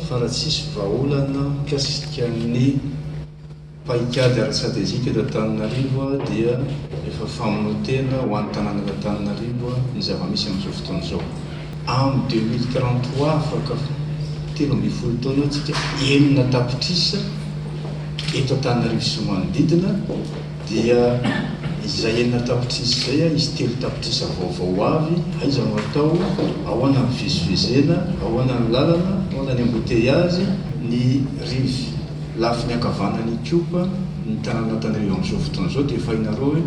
fa raha tsisy vahaolana mikasika ny paikady ara-stratégique eto Antananarivo dia efa famonotena ho an'ny tanàna Antananarivo ny zava-misy amin'izao fotoana izao. Amin'ny 2033 afaka 13 taona antsika enina tapitrisa eto Antananarivo sy manodidina dia izay enina tapitrisa izay izy 3 tapitrisa vaovao avy aiza no atao ahoana ny fizivezena, ahoana ny lalana, ahoana ny embouteillage, ny rivy lafiny akavanany kopa ny tanàna Antananarivo amin'izao fotoana izao dia fahinareo hoe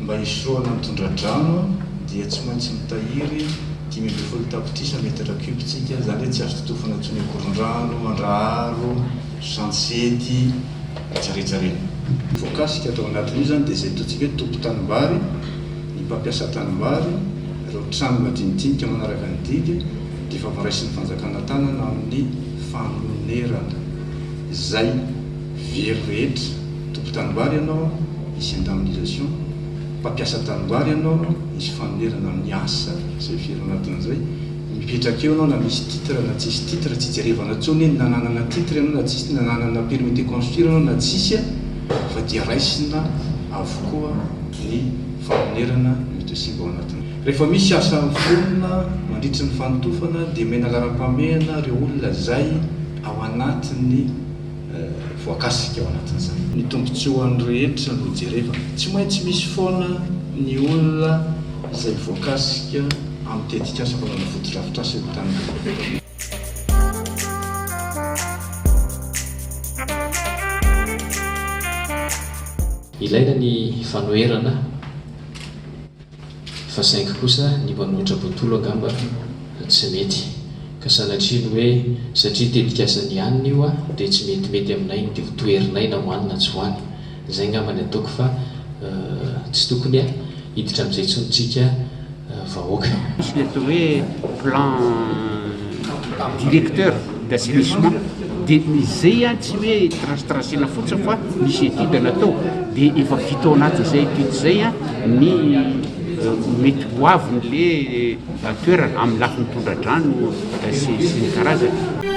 mba hisoroana ny tondra-drano dia tsy maintsy mitahiry 10 tapitrisa metatra kubitsika, zany hoe tsy azo totofana intsony koron-drano, andraharo, sansety, tsaretsareany. Voakasika atao anatin'io zany dia izay ataontsika hoe tompo-tanimbary, ny mpampiasa tanimbary, ireo trano madinidinika manaraka ny didy dia efa voaraisin'ny fanjakana tanana amin'ny fanonerana. Izay very rehetra, tompo-tanimbary ianao, misy indemnisation, mpampiasa tanimbary ianao, misy fanonerana amin'ny asa, izay very anatin'izay. Mipetraka eo ianao na misy titre na tsisy titre, tsy jerevana intsony hoe nananana titre ianao na tsisy, nananana permis de construire ianao na tsisy, fa dia raisina avokoa ny fanonerana mitosiva ao anatiny. Rehefa misy asa fonina mandritry ny fanotofana dia mena laram-pamehana ireo olona izay ao anatiny voakasika ao anatin'izany. Ny tombontsoan'ny rehetra no jerevana. Tsy maintsy misy foana ny olona izay voakasika amin'ny tetikasa fanana foto-drafitrasa eto Antananarivo. Ilaina ny fanoherana fa saingy kosa ny manohitra botolo angamba tsy mety ka sanatria hoe satria tetikasan'ny hanina io dia tsy metimety aminay dia toerinay na hoanina tsy hoany. Zay ngamba ny ataoko fa tsy tokony hiditra amin'izay tsontsika vahoaka. Misy ny atao hoe plan directeur d'assainissement dia izay tsy hoe tracena fotsiny fa misy étude natao dia efa vita ao anatin'izay étude izay ny mety ho avy le toerana amin'ny lafiny tondra-drano sy ny karazany.